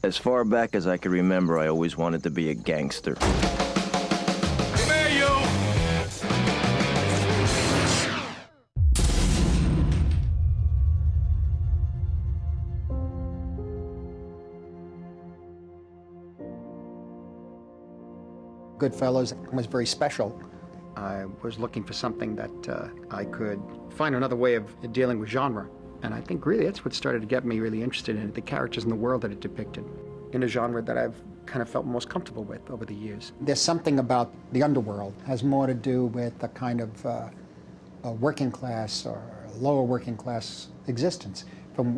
As far back as I can remember, I always wanted to be a gangster. Hey, you! Goodfellas was very special. I was looking for something that I could find another way of dealing with genre. And I think really that's what started to get me really interested in it, the characters and the world that it depicted, in a genre that I've kind of felt most comfortable with over the years. There's something about the underworld, has more to do with a kind of a working class or lower working class existence from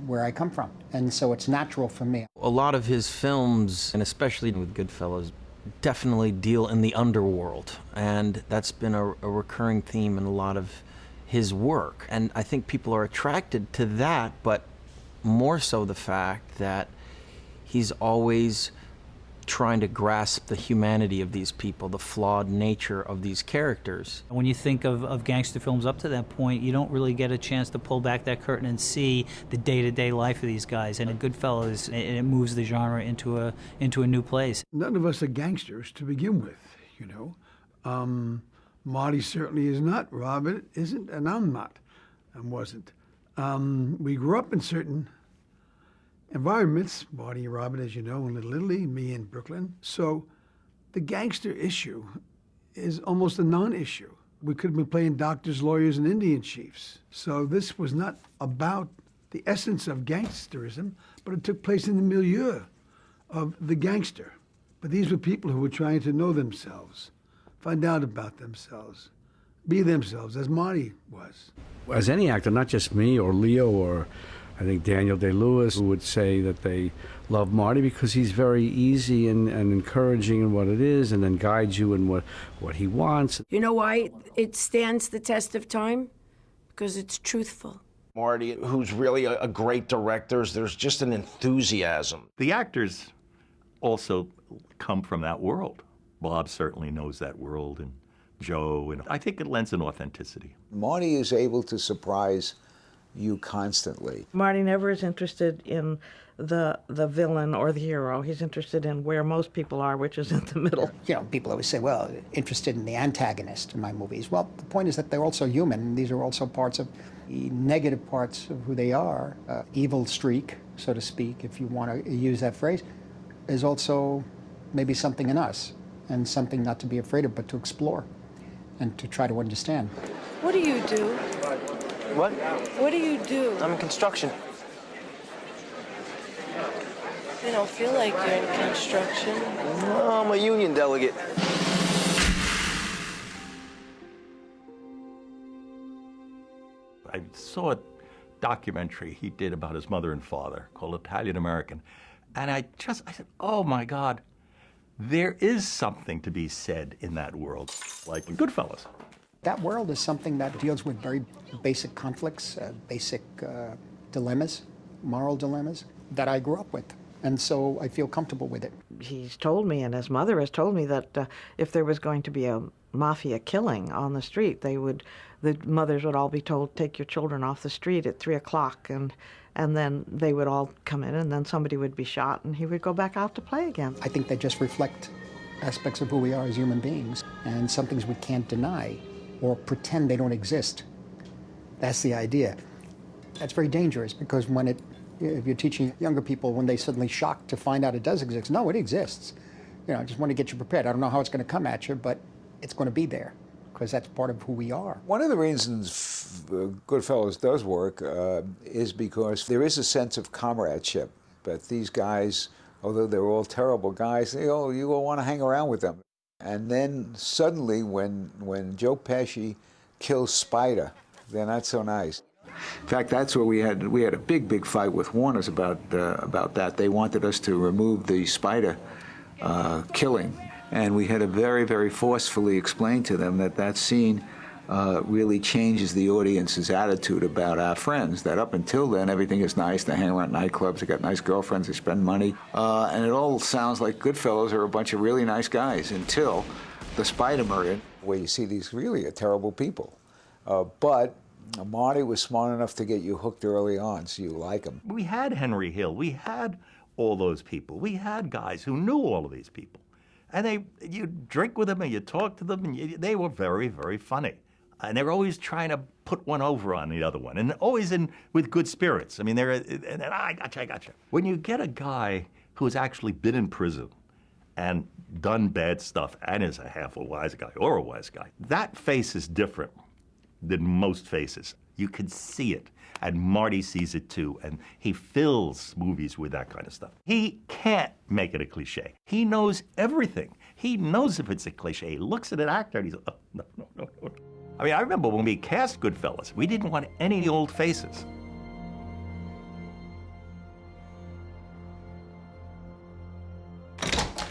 where I come from. And so it's natural for me. A lot of his films, and especially with Goodfellas, definitely deal in the underworld. And that's been a recurring theme in a lot of his work. And I think people are attracted to that, but more so the fact that he's always trying to grasp the humanity of these people, the flawed nature of these characters. When you think of gangster films up to that point, you don't really get a chance to pull back that curtain and see the day-to-day life of these guys. And in Goodfellas, it moves the genre into a new place. None of us are gangsters to begin with, you know. Marty certainly is not, Robert isn't, and I'm not, and wasn't. We grew up in certain environments, Marty and Robert, as you know, in Little Italy, me in Brooklyn. So the gangster issue is almost a non-issue. We could have been playing doctors, lawyers, and Indian chiefs. So this was not about the essence of gangsterism, but it took place in the milieu of the gangster. But these were people who were trying to know themselves, find out about themselves, be themselves, as Marty was. As any actor, not just me or Leo or I think Daniel Day-Lewis, who would say that they love Marty because he's very easy and encouraging in what it is, and then guides you in what he wants. You know why it stands the test of time? Because it's truthful. Marty, who's really a great director, there's just an enthusiasm. The actors also come from that world. Bob certainly knows that world, and Joe, and I think it lends an authenticity. Marty is able to surprise you constantly. Marty never is interested in the villain or the hero. He's interested in where most people are, which is in the middle. You know, people always say, well, interested in the antagonist in my movies. Well, the point is that they're also human. These are also parts of the negative parts of who they are. Evil streak, so to speak, if you want to use that phrase, is also maybe something in us, and something not to be afraid of, but to explore and to try to understand. What do you do? What? What do you do? I'm in construction. You don't feel like you're in construction. No, I'm a union delegate. I saw a documentary he did about his mother and father called Italian American. And I said, oh my God, there is something to be said in that world, like in Goodfellas. That world is something that deals with very basic conflicts, basic dilemmas, moral dilemmas that I grew up with. And so I feel comfortable with it. He's told me, and his mother has told me, that if there was going to be a mafia killing on the street, the mothers would all be told, take your children off the street at 3 o'clock, and then they would all come in, and then somebody would be shot, and he would go back out to play again. I think they just reflect aspects of who we are as human beings, and some things we can't deny or pretend they don't exist. That's the idea. That's very dangerous, because if you're teaching younger people, when they suddenly shocked to find out it does exist, no, it exists. You know, I just want to get you prepared. I don't know how it's going to come at you, but it's going to be there, because that's part of who we are. One of the reasons Goodfellas does work is because there is a sense of comradeship. But these guys, although they're all terrible guys, you all want to hang around with them. And then suddenly, when Joe Pesci kills Spider, they're not so nice. In fact, that's where we had a big fight with Warner's about that. They wanted us to remove the Spider killing, and we had to very forcefully explain to them that scene really changes the audience's attitude about our friends. That up until then, everything is nice. They hang around nightclubs, they got nice girlfriends, they spend money, and it all sounds like Goodfellas are a bunch of really nice guys until the Spider murder, where you see these really terrible people. But Marty was smart enough to get you hooked early on, so you like him. We had Henry Hill. We had all those people. We had guys who knew all of these people. And you drink with them and you talk to them, and they were very, very funny. And they're always trying to put one over on the other one, and always with good spirits. I mean, I gotcha. When you get a guy who has actually been in prison and done bad stuff and is a half a wise guy or a wise guy, that face is different than most faces. You can see it. And Marty sees it too, and he fills movies with that kind of stuff. He can't make it a cliche. He knows everything. He knows if it's a cliche. He looks at an actor and he's, oh, no. I mean, I remember when we cast Goodfellas, we didn't want any old faces.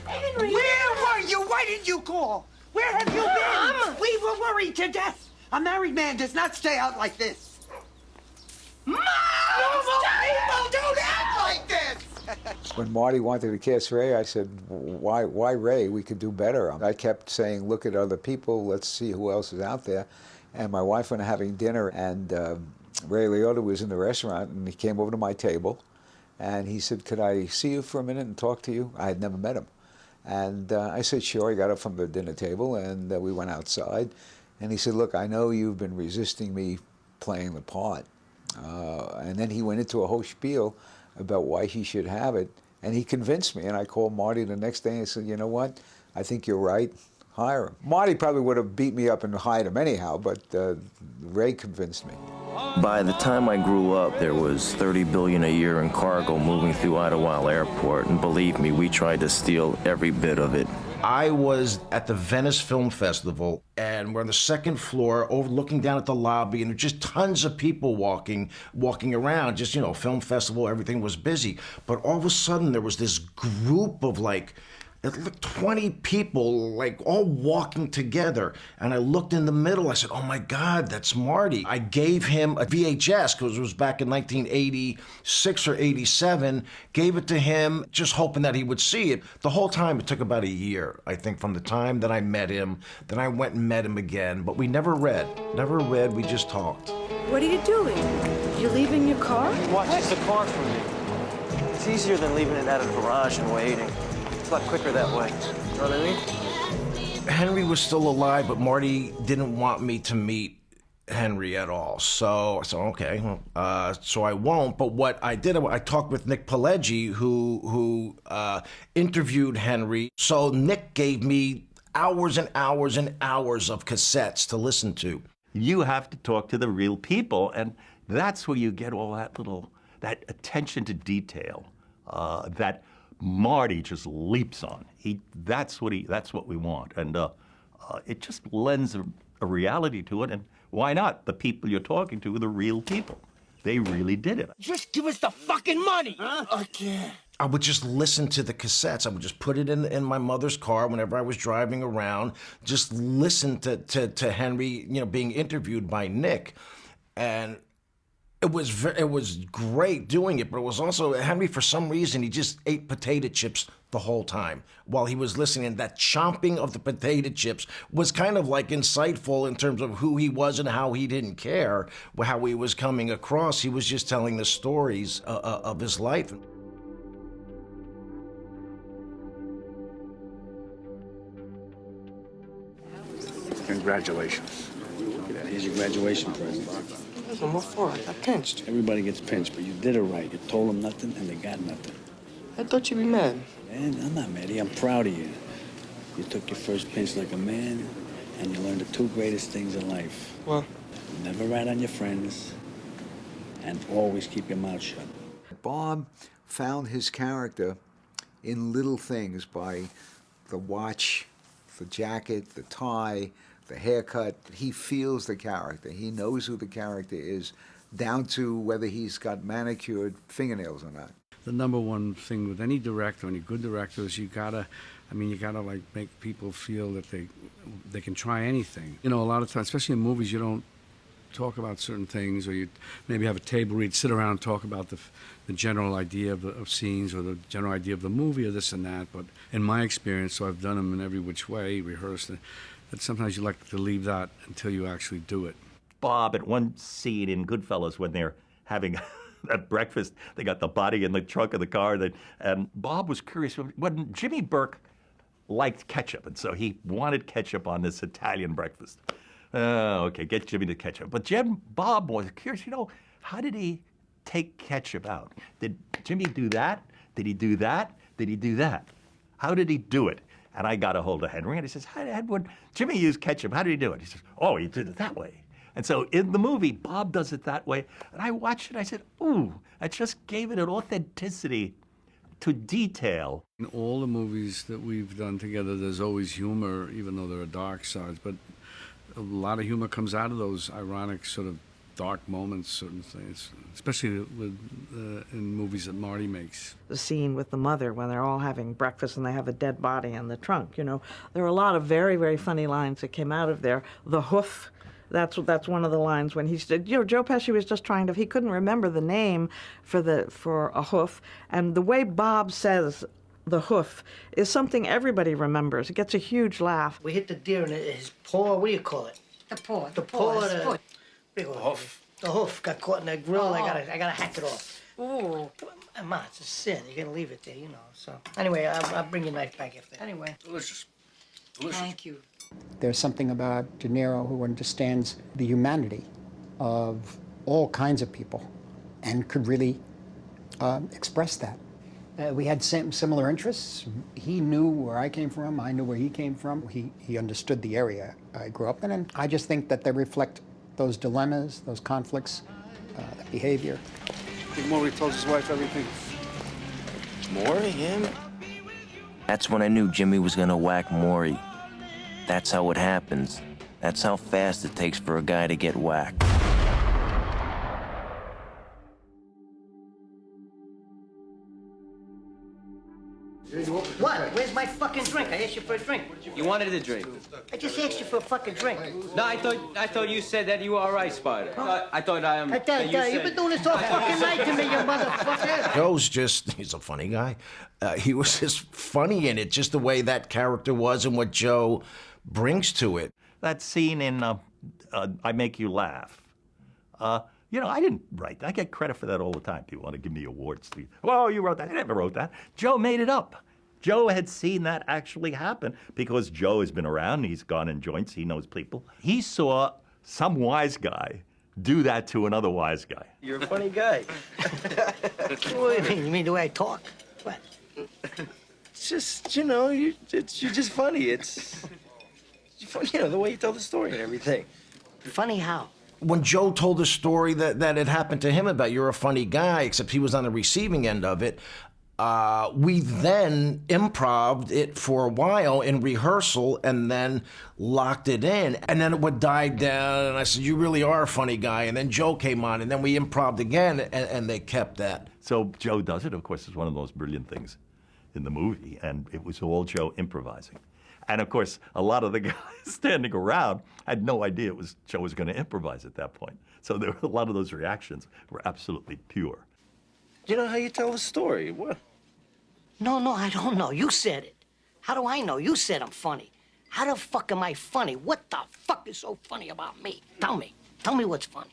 Henry! Where were you? Why didn't you call? Where have you been? We were worried to death. A married man does not stay out like this. Mom! People don't act like this! When Marty wanted to cast Ray, I said, why Ray? We could do better. I kept saying, look at other people, let's see who else is out there. And my wife and I having dinner, and Ray Liotta was in the restaurant, and he came over to my table, and he said, could I see you for a minute and talk to you? I had never met him. And I said, sure. He got up from the dinner table, and we went outside. And he said, look, I know you've been resisting me playing the part. And then he went into a whole spiel about why he should have it, and he convinced me. And I called Marty the next day and said, you know what? I think you're right. Hire him. Marty probably would have beat me up and hired him anyhow, but Ray convinced me. By the time I grew up, there was $30 billion a year in cargo moving through Idlewild Airport, and believe me, we tried to steal every bit of it. I was at the Venice Film Festival, and we're on the second floor, overlooking down at the lobby, and there's just tons of people walking around. Just, film festival, everything was busy. But all of a sudden, there was this group of it looked 20 people, all walking together. And I looked in the middle. I said, oh, my God, that's Marty. I gave him a VHS, because it was back in 1986 or 87. Gave it to him, just hoping that he would see it. The whole time, it took about a year, I think, from the time that I met him. Then I went and met him again. But we never read. We just talked. What are you doing? You leaving your car? Watch, it's the car for me. It's easier than leaving it at a garage and waiting. It's a lot quicker that way. You know what I mean? Henry was still alive, but Marty didn't want me to meet Henry at all. So I said, okay, so I won't. But what I did, I talked with Nick Pileggi, who interviewed Henry. So Nick gave me hours and hours and hours of cassettes to listen to. You have to talk to the real people, and that's where you get all that attention to detail, that Marty just leaps on. That's what we want, and it just lends a reality to it. And why not? The people you're talking to are the real people. They really did it. Just give us the fucking money, huh? Okay. I would just listen to the cassettes. I would just put it in my mother's car whenever I was driving around. Just listen to Henry, being interviewed by Nick, and it was great doing it. But it was also Henry. For some reason, he just ate potato chips the whole time while he was listening. And that chomping of the potato chips was kind of insightful in terms of who he was and how he didn't care how he was coming across. He was just telling the stories of his life. Congratulations. Look at that. Here's your graduation present. No more for it. I pinched. Everybody gets pinched, but you did it right. You told them nothing, and they got nothing. I thought you'd be mad. Man, I'm not mad. I'm proud of you. You took your first pinch like a man, and you learned the two greatest things in life. What? Never rat on your friends, and always keep your mouth shut. Bob found his character in little things, by the watch, the jacket, the tie, the haircut. He feels the character. He knows who the character is, down to whether he's got manicured fingernails or not. The number one thing with any director, any good director, is you gotta make people feel that they can try anything. A lot of times, especially in movies, you don't talk about certain things, or you maybe have a table where you'd sit around and talk about the general idea of scenes, or the general idea of the movie, or this and that. But in my experience, so I've done them in every which way, rehearsed, that sometimes you like to leave that until you actually do it. Bob, at one scene in Goodfellas, when they're having at breakfast, they got the body in the trunk of the car. And Bob was curious. When Jimmy Burke liked ketchup, and so he wanted ketchup on this Italian breakfast. Okay, get Jimmy the ketchup. But Bob was curious, how did he take ketchup out? Did Jimmy do that? Did he do that? Did he do that? How did he do it? And I got a hold of Henry, and he says, how did Jimmy use ketchup? How did he do it? He says, oh, he did it that way. And so in the movie, Bob does it that way. And I watched it, I said, ooh, it just gave it an authenticity to detail. In all the movies that we've done together, there's always humor, even though there are dark sides. But a lot of humor comes out of those ironic sort of dark moments, certain things, especially in movies that Marty makes. The scene with the mother when they're all having breakfast and they have a dead body in the trunk, there are a lot of very, very funny lines that came out of there. The hoof, that's one of the lines when he said, Joe Pesci was just he couldn't remember the name for a hoof, and the way Bob says the hoof is something everybody remembers. It gets a huge laugh. We hit the deer in his paw. What do you call it? The paw. The paw. The hoof. The hoof got caught in that grill. Oh. I gotta hack it off. Ooh. Ma, it's a sin. You're gonna leave it there, So anyway, I'll bring your knife back after. Anyway. Delicious. Thank you. There's something about De Niro who understands the humanity of all kinds of people and could really express that. We had similar interests. He knew where I came from. I knew where he came from. He understood the area I grew up in, and I just think that they reflect those dilemmas, those conflicts, that behavior. I think Maury tells his wife everything. Maury, him? That's when I knew Jimmy was gonna whack Maury. That's how it happens. That's how fast it takes for a guy to get whacked. What? Where's my fucking drink? I asked you for a drink. You wanted a drink? I just asked you for a fucking drink. No, I thought you said that you were all right, Spider. I thought You've been doing this all fucking night to me, you motherfucker. He's a funny guy. He was just funny in it, just the way that character was and what Joe brings to it. That scene in I Make You Laugh. I didn't write that. I get credit for that all the time. People want to give me awards. Well, you wrote that. I never wrote that. Joe made it up. Joe had seen that actually happen because Joe has been around. He's gone in joints. He knows people. He saw some wise guy do that to another wise guy. You're a funny guy. What do you mean? You mean the way I talk? What? It's just, you're just funny. It's, the way you tell the story and everything. Funny how? When Joe told the story that it happened to him about you're a funny guy, except he was on the receiving end of it, we then improv'd it for a while in rehearsal and then locked it in. And then it would die down, and I said, you really are a funny guy. And then Joe came on, and then we improv'd again, and they kept that. So Joe does it, of course, is one of the most brilliant things in the movie, and it was all Joe improvising. And of course, a lot of the guys standing around had no idea Joe was going to improvise at that point. So there were a lot of those reactions were absolutely pure. You know how you tell the story? What? No, I don't know. You said it. How do I know? You said I'm funny. How the fuck am I funny? What the fuck is so funny about me? Tell me. Tell me what's funny.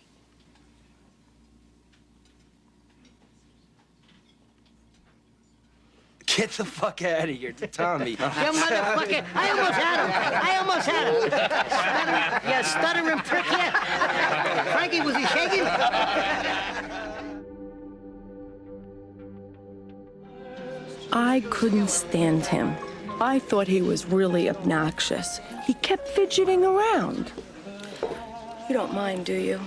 Get the fuck out of here to Tommy. You motherfucker. I almost had him. You stuttering prick, yeah. Frankie, was he shaking? I couldn't stand him. I thought he was really obnoxious. He kept fidgeting around. You don't mind, do you?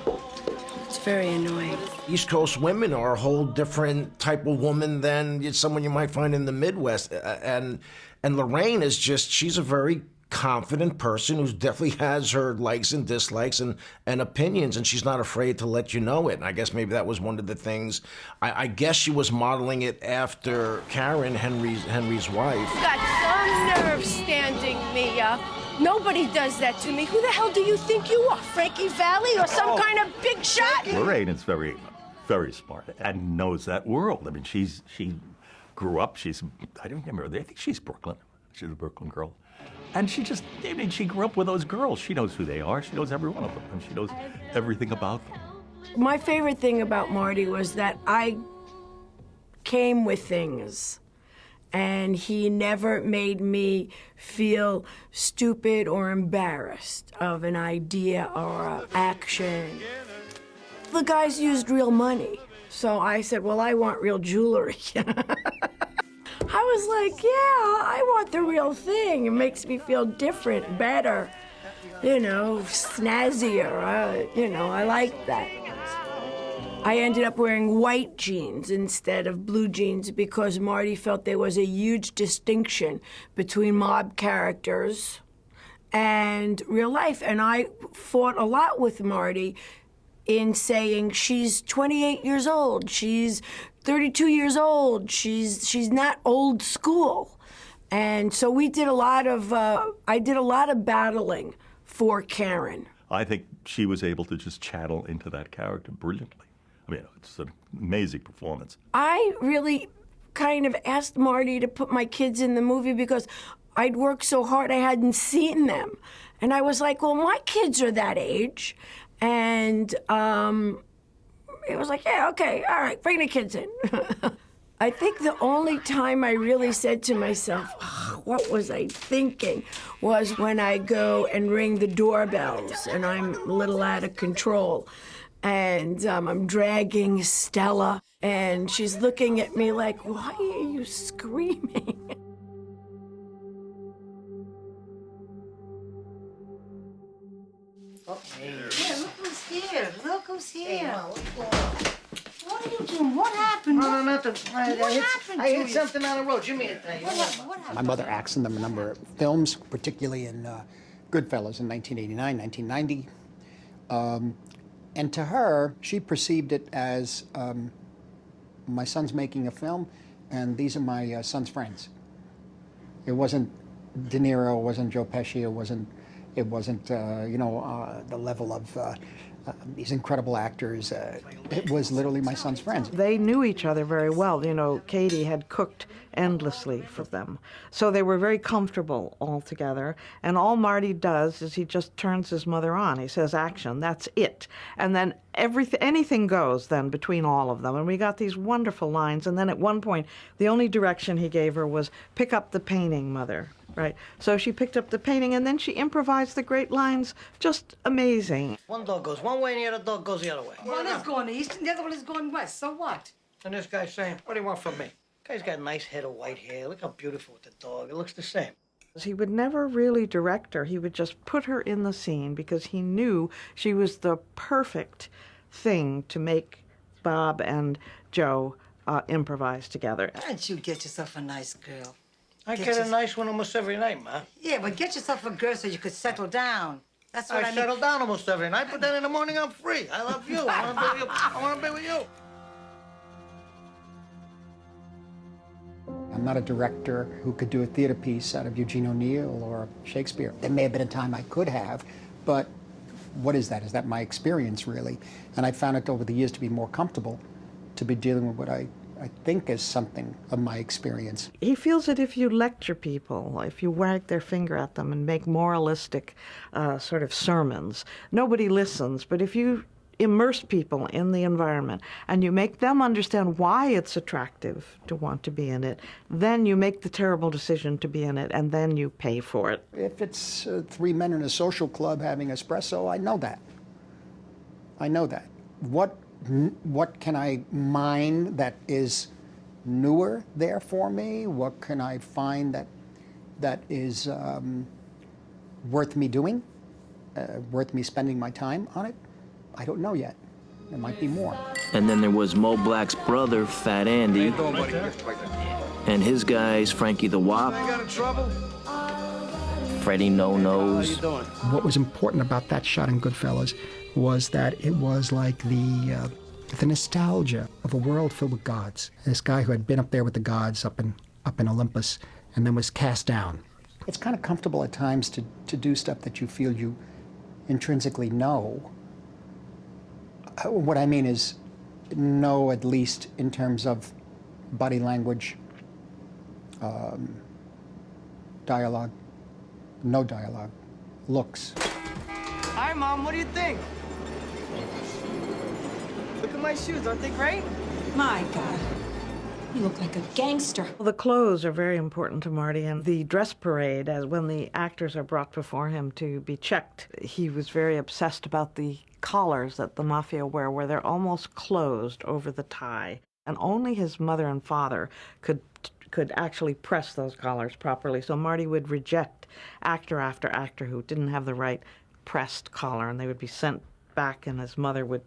It's very annoying. East Coast women are a whole different type of woman than someone you might find in the Midwest. And Lorraine is she's a very confident person who definitely has her likes and dislikes and opinions, and she's not afraid to let you know it. And I guess maybe that was one of the things. I guess she was modeling it after Karen, Henry's wife. You got some nerve standing me up. Nobody does that to me. Who the hell do you think you are? Frankie Valli or some kind of big shot? Lorraine is very, very smart and knows that world. I mean, she grew up. I don't remember. I think she's Brooklyn. She's a Brooklyn girl. And she grew up with those girls. She knows who they are. She knows every one of them. And she knows everything about them. My favorite thing about Marty was that I came with things, and he never made me feel stupid or embarrassed of an idea or an action. The guys used real money, so I said, well, I want real jewelry. I was like, yeah, I want the real thing. It makes me feel different, better, you know, snazzier. You know, I like that. I ended up wearing white jeans instead of blue jeans because Marty felt there was a huge distinction between mob characters and real life. And I fought a lot with Marty in saying she's 28 years old, she's 32 years old, she's not old school. And so we did a lot of, I did a lot of battling for Karen. I think she was able to just channel into that character brilliantly. I mean, it's an amazing performance. I really kind of asked Marty to put my kids in the movie because I'd worked so hard I hadn't seen them. And I was like, well, my kids are that age. And it was like, yeah, okay, all right, bring the kids in. I think the only time I really said to myself, oh, what was I thinking, was when I go and ring the doorbells and I'm a little out of control. And I'm dragging Stella, and she's looking at me like, why are you screaming? Yeah, look who's here. Look who's here. What are you doing? What happened? No, nothing. I hit something on the road. Jimmy, What happened? my mother acts in them a number of films, particularly in Goodfellas in 1989, 1990. And to her, she perceived it as my son's making a film, and these are my son's friends. It wasn't De Niro, it wasn't Joe Pesci, it wasn't the level of these incredible actors. It was literally my son's friends. They knew each other very well. You know, Katie had cooked endlessly for them. So they were very comfortable all together. And all Marty does is he just turns his mother on. He says, action, that's it. And then anything goes then between all of them. And we got these wonderful lines. And then at one point, the only direction he gave her was, pick up the painting, Mother. Right. So she picked up the painting, and then she improvised the great lines. Just amazing. One dog goes one way, and the other dog goes the other way. One is going east, and the other one is going west. So what? And this guy's saying, what do you want from me? Guy's got a nice head of white hair. Look how beautiful with the dog. It looks the same. He would never really direct her. He would just put her in the scene because he knew she was the perfect thing to make Bob and Joe improvise together. Why don't you get yourself a nice girl? I get a nice one almost every night, Ma. Yeah, but get yourself a girl so you could settle down. That's what I mean. settle down almost every night, but then in the morning I'm free. I love you. I want to be with you. I want to be with you. I'm not a director who could do a theater piece out of Eugene O'Neill or Shakespeare. There may have been a time I could have, but what is that? Is that my experience, really? And I found it over the years to be more comfortable to be dealing with what I think is something of my experience. He feels that if you lecture people, if you wag their finger at them and make moralistic sort of sermons, nobody listens. But if you immerse people in the environment and you make them understand why it's attractive to want to be in it, then you make the terrible decision to be in it, and then you pay for it. If it's three men in a social club having espresso, I know that. I know that. What can I mine that is newer there for me? What can I find that is worth me doing, worth me spending my time on it? I don't know yet. There might be more. And then there was Mo Black's brother, Fat Andy, and his guys, Frankie the Wop, Freddie No Nose. What was important about that shot in Goodfellas was that it was like the nostalgia of a world filled with gods. This guy who had been up there with the gods up in Olympus and then was cast down. It's kind of comfortable at times to do stuff that you feel you intrinsically know. What I mean is know, at least in terms of body language, dialogue, no dialogue, looks. Hi, Mom. What do you think? at my shoes. Aren't they great? My God. You look like a gangster. The clothes are very important to Marty, and the dress parade, as when the actors are brought before him to be checked, he was very obsessed about the collars that the mafia wear, where they're almost closed over the tie. And only his mother and father could actually press those collars properly. So Marty would reject actor after actor who didn't have the right pressed collar, and they would be sent back, and his mother would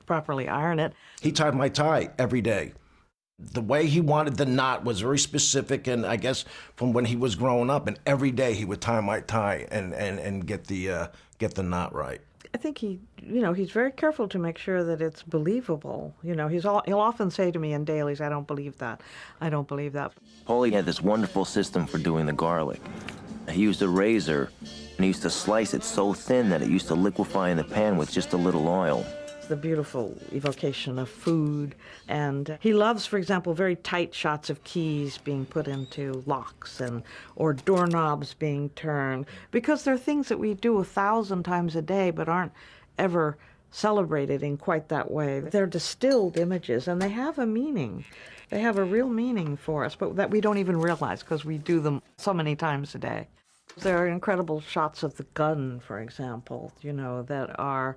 properly iron it. He tied my tie every day. The way he wanted the knot was very specific, and I guess from when he was growing up, and every day he would tie my tie and get the knot right. I think he's very careful to make sure that it's believable. He'll often say to me in dailies, "I don't believe that. I don't believe that." Paulie had this wonderful system for doing the garlic. He used a razor, and he used to slice it so thin that it used to liquefy in the pan with just a little oil. The beautiful evocation of food. And he loves, for example, very tight shots of keys being put into locks or doorknobs being turned, because they're things that we do 1,000 times a day but aren't ever celebrated in quite that way. They're distilled images, and they have a meaning. They have a real meaning for us, but that we don't even realize because we do them so many times a day. There are incredible shots of the gun, for example, that are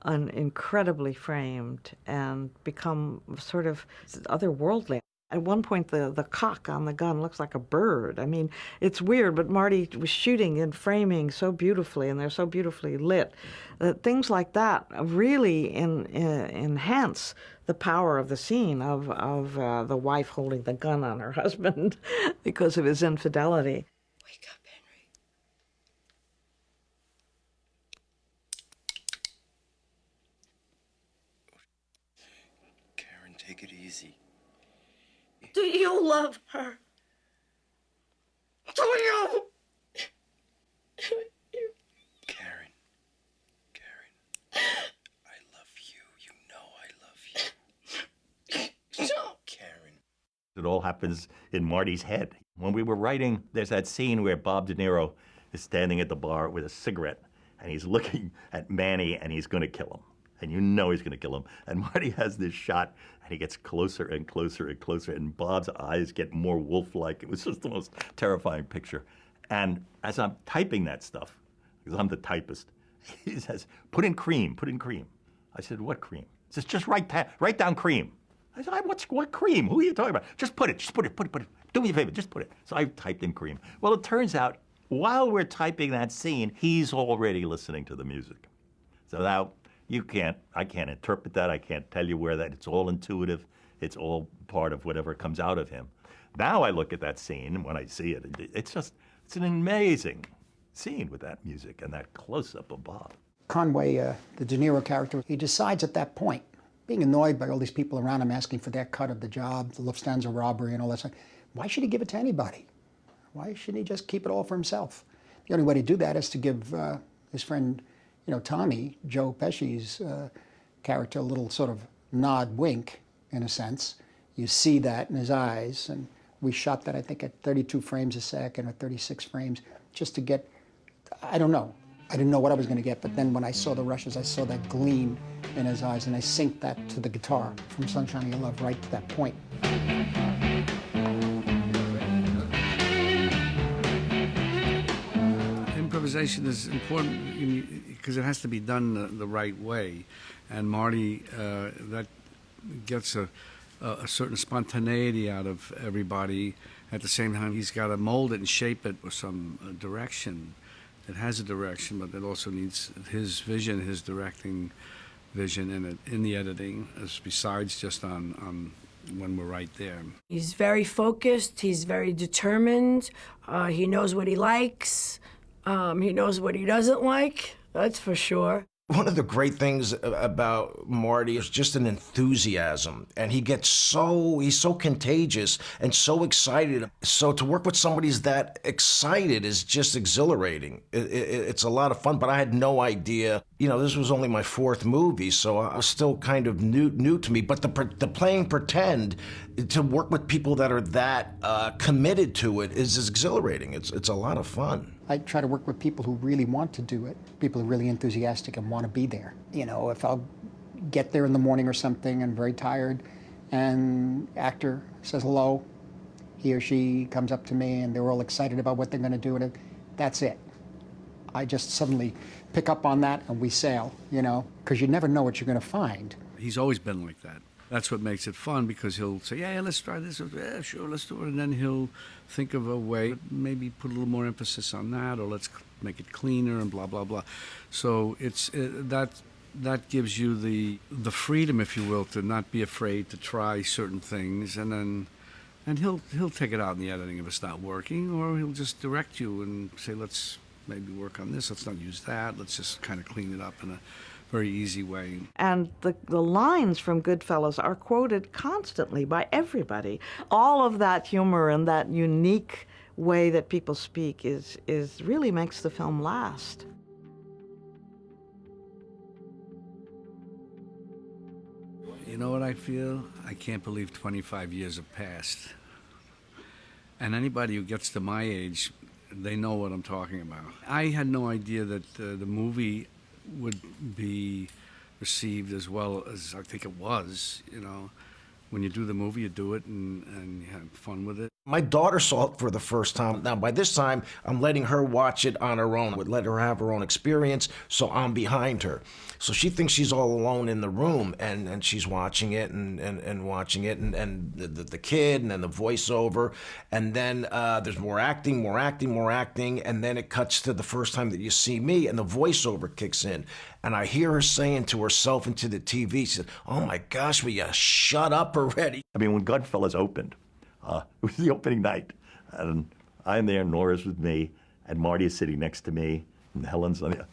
incredibly framed and become sort of otherworldly. At one point, the cock on the gun looks like a bird. I mean, it's weird, but Marty was shooting and framing so beautifully, and they're so beautifully lit, that things like that really enhance the power of the scene of the wife holding the gun on her husband because of his infidelity. Wake up, Henry. Karen, take it easy. Do you love her? Do you? Karen. I love you. You know I love you. Karen. It all happens in Marty's head. When we were writing, there's that scene where Bob De Niro is standing at the bar with a cigarette, and he's looking at Manny, and he's going to kill him. And you know he's going to kill him. And Marty has this shot, and he gets closer and closer and closer, and Bob's eyes get more wolf-like. It was just the most terrifying picture. And as I'm typing that stuff, because I'm the typist, he says, put in cream. I said, what cream? He says, just write down cream. I said, what cream? Who are you talking about? Just put it. Do me a favor, just put it. So I typed in cream. Well, it turns out, while we're typing that scene, he's already listening to the music. So now, I can't interpret that. I can't tell you where that, it's all intuitive. It's all part of whatever comes out of him. Now I look at that scene, and when I see it, it's an amazing scene with that music and that close-up of Bob. Conway, the De Niro character, he decides at that point, being annoyed by all these people around him asking for their cut of the job, the Lufthansa robbery and all that stuff, why should he give it to anybody? Why shouldn't he just keep it all for himself? The only way to do that is to give his friend, Tommy, Joe Pesci's character, a little sort of nod wink, in a sense. You see that in his eyes, and we shot that, I think, at 32 frames a second or 36 frames, just to get, I don't know. I didn't know what I was going to get, but then when I saw the rushes, I saw that gleam in his eyes, and I synced that to the guitar from Sunshine of Your Love right to that point. Improvisation is important because it has to be done the right way, and Marty, that gets a certain spontaneity out of everybody. At the same time, he's got to mold it and shape it with some direction. It has a direction, but it also needs his vision, his directing vision in the editing, as besides just on when we're right there. He's very focused. He's very determined. He knows what he likes. He knows what he doesn't like. That's for sure. One of the great things about Marty is just an enthusiasm, and he's so contagious and so excited. So to work with somebody who's that excited is just exhilarating. It's a lot of fun, but I had no idea. This was only my fourth movie, so I was still kind of new to me. But the playing pretend, to work with people that are that committed to it is exhilarating. It's a lot of fun. I try to work with people who really want to do it, people who are really enthusiastic and want to be there. If I'll get there in the morning or something and very tired, and actor says hello. He or she comes up to me and they're all excited about what they're going to do, and that's it. I just suddenly pick up on that and we sail, you know, because you never know what you're going to find. He's always been like that. That's what makes it fun, because he'll say, yeah, let's try this. Yeah, sure, let's do it. And then he'll think of a way, maybe put a little more emphasis on that, or let's make it cleaner and blah, blah, blah. So that gives you the freedom, if you will, to not be afraid to try certain things. And he'll take it out in the editing if it's not working, or he'll just direct you and say, let's maybe work on this. Let's not use that. Let's just kind of clean it up in a very easy way. And the lines from Goodfellas are quoted constantly by everybody. All of that humor and that unique way that people speak is really makes the film last. You know what I feel? I can't believe 25 years have passed. And anybody who gets to my age, they know what I'm talking about. I had no idea that the movie would be received as well as I think it was, you know. When you do the movie, you do it and you have fun with it. My daughter saw it for the first time. Now, by this time, I'm letting her watch it on her own. I would let her have her own experience, so I'm behind her. So she thinks she's all alone in the room, and she's watching it and watching it, and the kid, and then the voiceover, and then there's more acting, and then it cuts to the first time that you see me, and the voiceover kicks in. And I hear her saying to herself and to the TV, she said, oh my gosh, will you shut up already? I mean, when Goodfellas opened, it was the opening night, and I'm there, Nora's with me, and Marty is sitting next to me, and Helen's on the,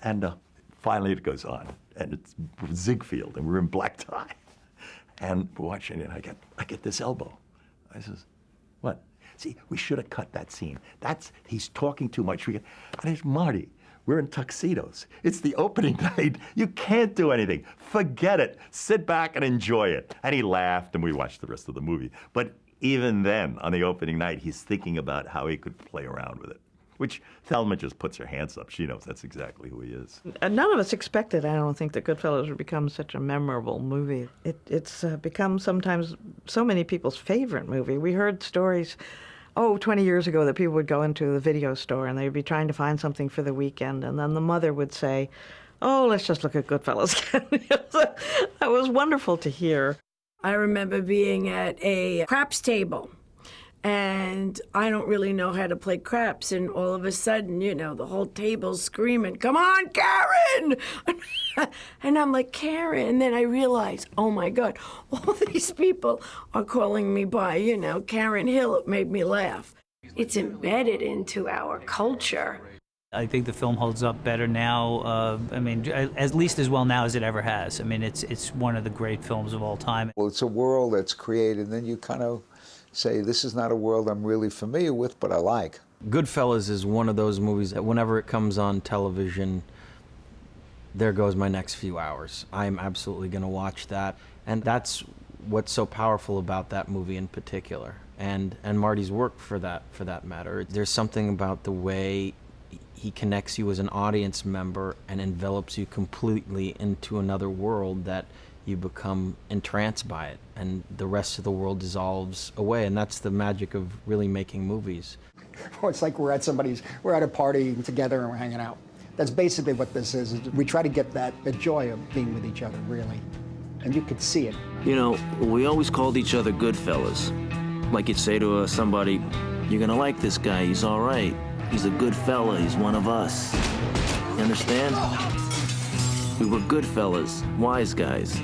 and finally it goes on, and it's Ziegfeld, and we're in black tie, and we're watching it, and I get this elbow. I says, what? See, we should have cut that scene. He's talking too much. And it's Marty. We're in tuxedos. It's the opening night. You can't do anything. Forget it. Sit back and enjoy it. And he laughed, and we watched the rest of the movie. But even then, on the opening night, he's thinking about how he could play around with it, which Thelma just puts her hands up. She knows that's exactly who he is. And none of us expected, I don't think, that Goodfellas would become such a memorable movie. It's become sometimes so many people's favorite movie. We heard stories 20 years ago that people would go into the video store and they'd be trying to find something for the weekend, and then the mother would say, oh, let's just look at Goodfellas. That was wonderful to hear. I remember being at a craps table, and I don't really know how to play craps, and all of a sudden, you know, the whole table's screaming, come on, Karen! And I'm like, Karen? And then I realized, oh my God, all these people are calling me by, you know, Karen Hill. It made me laugh. It's embedded into our culture. I think the film holds up better now. I mean, at least as well now as it ever has. I mean, it's one of the great films of all time. Well, it's a world that's created, and then you kind of say, this is not a world I'm really familiar with, but I like. Goodfellas is one of those movies that whenever it comes on television, there goes my next few hours. I'm absolutely going to watch that. And that's what's so powerful about that movie in particular. And Marty's work for that matter. There's something about the way he connects you as an audience member and envelops you completely into another world that you become entranced by it, and the rest of the world dissolves away. And that's the magic of really making movies. Well, it's like we're at a party together and we're hanging out. That's basically what this is. We try to get the joy of being with each other, really. And you could see it. You know, we always called each other Goodfellas. Like you'd say to somebody, you're gonna like this guy, he's all right. He's a good fella, he's one of us. You understand? We were good fellas, wise guys.